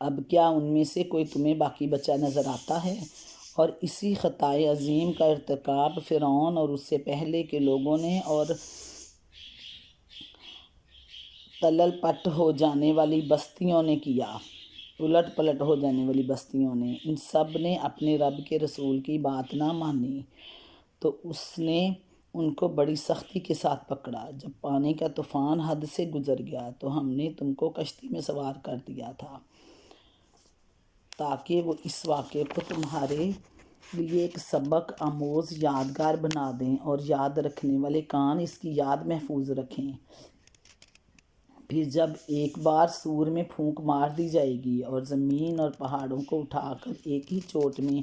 اب کیا ان میں سے کوئی تمہیں باقی بچا نظر آتا ہے؟ اور اسی خطائے عظیم کا ارتکاب فرعون اور اس سے پہلے کے لوگوں نے اور تلل پٹ ہو جانے والی بستیوں نے کیا، الٹ پلٹ ہو جانے والی بستیوں نے۔ ان سب نے اپنے رب کے رسول کی بات نہ مانی تو اس نے ان کو بڑی سختی کے ساتھ پکڑا۔ جب پانی کا طوفان حد سے گزر گیا تو ہم نے تم کو کشتی میں سوار کر دیا تھا تاکہ وہ اس واقعے کو تمہارے لیے ایک سبق آموز یادگار بنا دیں اور یاد رکھنے والے کان اس کی یاد محفوظ رکھیں۔ پھر جب ایک بار سور میں پھونک مار دی جائے گی اور زمین اور پہاڑوں کو اٹھا کر ایک ہی چوٹ میں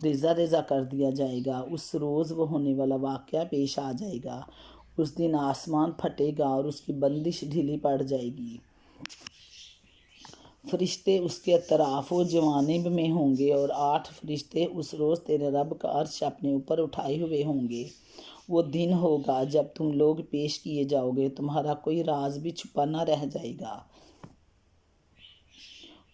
ریزہ ریزہ کر دیا جائے گا، اس روز وہ ہونے والا واقعہ پیش آ جائے گا۔ اس دن آسمان پھٹے گا اور اس کی بندش ڈھیلی پڑ جائے گی۔ فرشتے اس کے اطراف و جوانب میں ہوں گے اور 8 فرشتے اس روز تیرے رب کا عرش اپنے اوپر اٹھائے ہوئے ہوں گے۔ وہ دن ہوگا جب تم لوگ پیش کیے جاؤ گے، تمہارا کوئی راز بھی چھپا نہ رہ جائے گا۔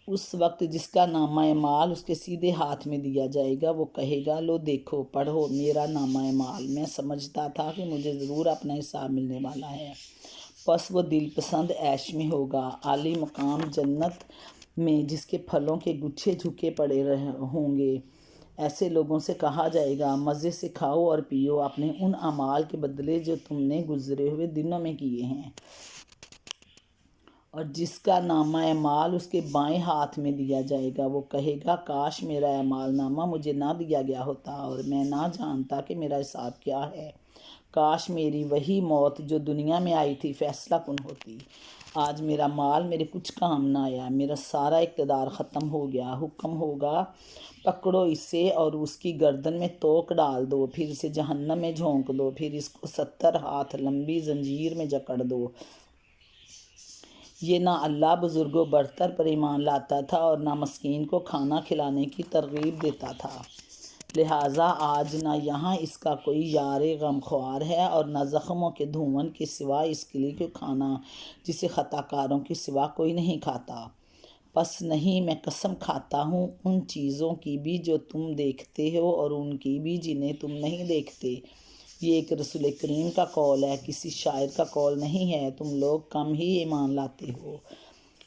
اس وقت جس کا نامہ اعمال اس کے سیدھے ہاتھ میں دیا جائے گا، وہ کہے گا، لو دیکھو، پڑھو میرا نامہ اعمال، میں سمجھتا تھا کہ مجھے ضرور اپنا حساب ملنے والا ہے۔ پس وہ دل پسند عیش میں ہوگا، عالی مقام جنت میں جس کے پھلوں کے گچھے جھکے پڑے ہوں گے۔ ایسے لوگوں سے کہا جائے گا، مزے سے کھاؤ اور پیو اپنے ان اعمال کے بدلے جو تم نے گزرے ہوئے دنوں میں کیے ہیں۔ اور جس کا نامہ اعمال اس کے بائیں ہاتھ میں دیا جائے گا، وہ کہے گا، کاش میرا اعمال نامہ مجھے نہ دیا گیا ہوتا اور میں نہ جانتا کہ میرا حساب کیا ہے۔ کاش میری وہی موت جو دنیا میں آئی تھی فیصلہ کن ہوتی۔ آج میرا مال میرے کچھ کام نہ آیا، میرا سارا اقتدار ختم ہو گیا۔ حکم ہوگا، پکڑو اسے اور اس کی گردن میں توق ڈال دو، پھر اسے جہنم میں جھونک دو، پھر اس کو 70 ہاتھ لمبی زنجیر میں جکڑ دو۔ یہ نہ اللہ بزرگ و برتر پر ایمان لاتا تھا اور نہ مسکین کو کھانا کھلانے کی ترغیب دیتا تھا، لہٰذا آج نہ یہاں اس کا کوئی یار غمخوار ہے اور نہ زخموں کے دھون کے سوا اس کے لیے کوئی کھانا جسے خطا کاروں کے سوا کوئی نہیں کھاتا۔ پس نہیں، میں قسم کھاتا ہوں ان چیزوں کی بھی جو تم دیکھتے ہو اور ان کی بھی جنہیں تم نہیں دیکھتے۔ یہ ایک رسول کریم کا قول ہے، کسی شاعر کا قول نہیں ہے۔ تم لوگ کم ہی ایمان لاتے ہو،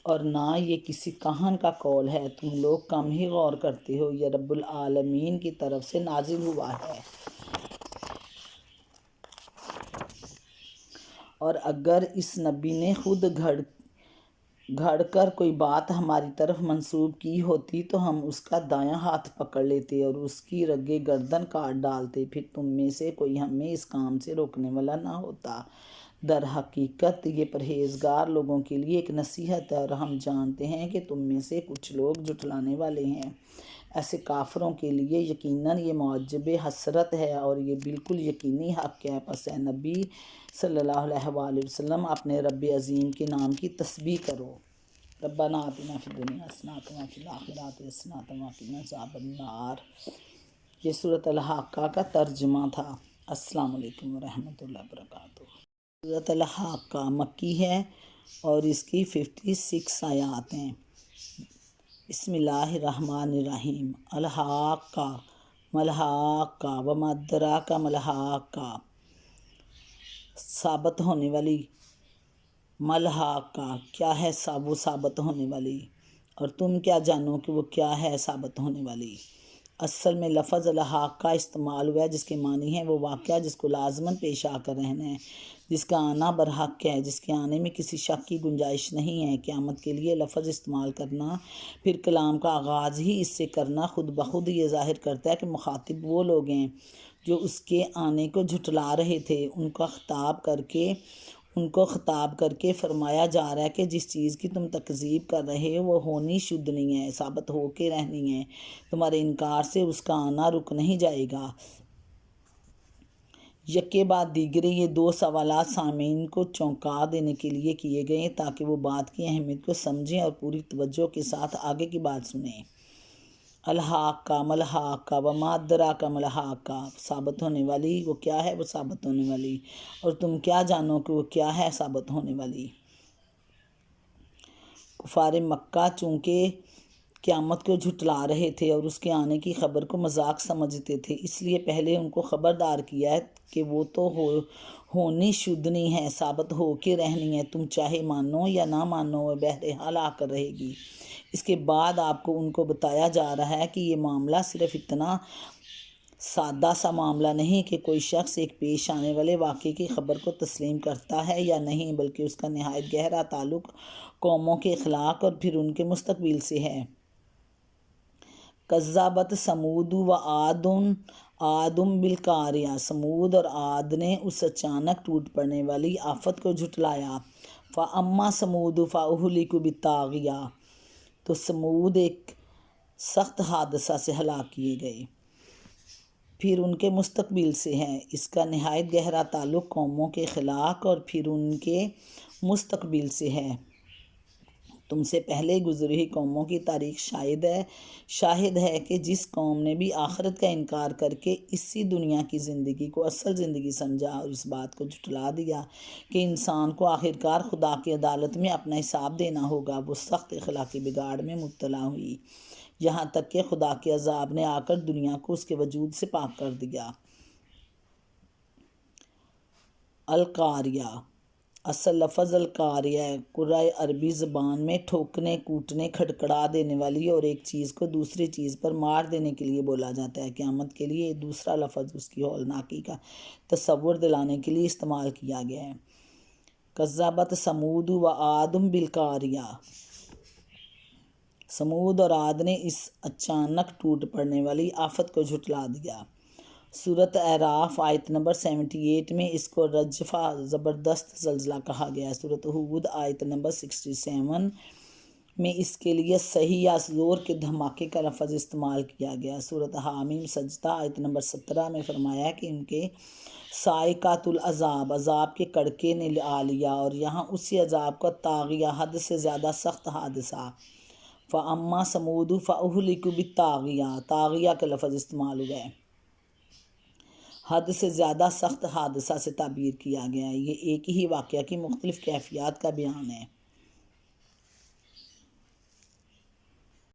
اور نہ یہ کسی کاہن کا قول ہے، تم لوگ کم ہی غور کرتے ہو۔ یہ رب العالمین کی طرف سے نازل ہوا ہے۔ اور اگر اس نبی نے خود گھڑ کر کوئی بات ہماری طرف منسوب کی ہوتی تو ہم اس کا دایاں ہاتھ پکڑ لیتے اور اس کی رگ گردن کاٹ ڈالتے، پھر تم میں سے کوئی ہمیں اس کام سے روکنے والا نہ ہوتا۔ در حقیقت یہ پرہیزگار لوگوں کے لیے ایک نصیحت ہے، اور ہم جانتے ہیں کہ تم میں سے کچھ لوگ جھٹلانے والے ہیں۔ ایسے کافروں کے لیے یقیناً یہ موجب حسرت ہے اور یہ بالکل یقینی حق ہے۔ پس اے نبی صلی اللہ علیہ وآلہ وسلم، اپنے رب عظیم کے نام کی تسبیح کرو۔ ربنا آتنا فی الدنیا حسنۃ وفی الآخرۃ حسنۃ وقنا عذاب النار۔ یہ سورۃ الحاقہ کا ترجمہ تھا۔ السلام علیکم ورحمۃ اللہ وبرکاتہ۔ سورۃ الحاقہ مکی ہے اور اس کی 56 آیات ہیں۔ بسم اللہ الرحمن الرحیم۔ الحاقہ ملحاقہ وما ادراک ملحاقہ، ثابت ہونے والی۔ ملحاقہ کیا ہے؟ وہ ثابت ہونے والی، اور تم کیا جانو کہ وہ کیا ہے ثابت ہونے والی۔ اصل میں لفظ الحاقہ استعمال ہوا ہے جس کے معنی ہے وہ واقعہ جس کو لازماً پیش آ کر رہنا ہے، جس کا آنا برحق ہے، جس کے آنے میں کسی شک کی گنجائش نہیں ہے۔ قیامت کے لیے لفظ استعمال کرنا، پھر کلام کا آغاز ہی اس سے کرنا خود بخود یہ ظاہر کرتا ہے کہ مخاطب وہ لوگ ہیں جو اس کے آنے کو جھٹلا رہے تھے۔ ان کو خطاب کر کے فرمایا جا رہا ہے کہ جس چیز کی تم تکذیب کر رہے ہو وہ ہونی شدھ نہیں ہے، ثابت ہو کے رہنی ہے، تمہارے انکار سے اس کا آنا رک نہیں جائے گا۔ یکے بعد دیگرے یہ 2 سوالات سامعین کو چونکا دینے کے لیے کیے گئے ہیں تاکہ وہ بات کی اہمیت کو سمجھیں اور پوری توجہ کے ساتھ آگے کی بات سنیں۔ الحاقہ ملحاقہ وما ادراک ملحاقہ، ثابت ہونے والی، وہ کیا ہے؟ وہ ثابت ہونے والی، اور تم کیا جانو کہ وہ کیا ہے ثابت ہونے والی۔ کفار مکہ چونکہ قیامت کو جھٹلا رہے تھے اور اس کے آنے کی خبر کو مذاق سمجھتے تھے، اس لیے پہلے ان کو خبردار کیا ہے کہ وہ تو ہونی شدنی ہے، ثابت ہو کے رہنی ہے، تم چاہے مانو یا نہ مانو وہ بہرحال آ کر رہے گی۔ اس کے بعد آپ کو ان کو بتایا جا رہا ہے کہ یہ معاملہ صرف اتنا سادہ سا معاملہ نہیں کہ کوئی شخص ایک پیش آنے والے واقعے کی خبر کو تسلیم کرتا ہے یا نہیں، بلکہ اس کا نہایت گہرا تعلق قوموں کے اخلاق اور پھر ان کے مستقبل سے ہے۔ کذبت ثمود و عاد بالقاریہ، سمود اور عاد نے اس اچانک ٹوٹ پڑنے والی آفت کو جھٹلایا۔ فاما ثمود فاہلکوا بالطاغیہ، تو سمود ایک سخت حادثہ سے ہلاک کیے گئے، پھر ان کے مستقبل سے ہے۔ اس کا نہایت گہرا تعلق قوموں کے اخلاق اور پھر ان کے مستقبل سے ہے۔ تم سے پہلے گزری ہوئی قوموں کی تاریخ شاہد ہے کہ جس قوم نے بھی آخرت کا انکار کر کے اسی دنیا کی زندگی کو اصل زندگی سمجھا اور اس بات کو جھٹلا دیا کہ انسان کو آخرکار خدا کی عدالت میں اپنا حساب دینا ہوگا، وہ سخت اخلاقی بگاڑ میں مبتلا ہوئی، یہاں تک کہ خدا کے عذاب نے آ کر دنیا کو اس کے وجود سے پاک کر دیا۔ القاریہ، اصل لفظ القاریہ ہے، قرۂ عربی زبان میں ٹھوکنے، کوٹنے، کھڑکھڑا دینے والی اور ایک چیز کو دوسری چیز پر مار دینے کے لیے بولا جاتا ہے۔ قیامت کے لیے دوسرا لفظ اس کی ہولناکی کا تصور دلانے کے لیے استعمال کیا گیا ہے۔ کذبت ثمود و عاد بالقاریہ، سمود اور عاد نے اس اچانک ٹوٹ پڑنے والی آفت کو جھٹلا دیا۔ سورۃ اعراف آیت نمبر 78 میں اس کو رجفہ، زبردست زلزلہ کہا گیا ہے۔ سورۃ ہود آیت نمبر 67 میں اس کے لیے صحیح یا زور کے دھماکے کا لفظ استعمال کیا گیا۔ سورۃ حامیم سجدہ آیت نمبر 17 میں فرمایا کہ ان کے صاعقۃ العذاب، عذاب کے کڑکے نے آ لیا، اور یہاں اسی عذاب کا طاغیہ، حد سے زیادہ سخت حادثہ۔ فاما ثمود فاہلکوا بالطاغیہ، طاغیہ کا لفظ استعمال ہوا ہے، حد سے زیادہ سخت حادثہ سے تعبیر کیا گیا ہے۔ یہ ایک ہی واقعہ کی مختلف کیفیات کا بیان ہے۔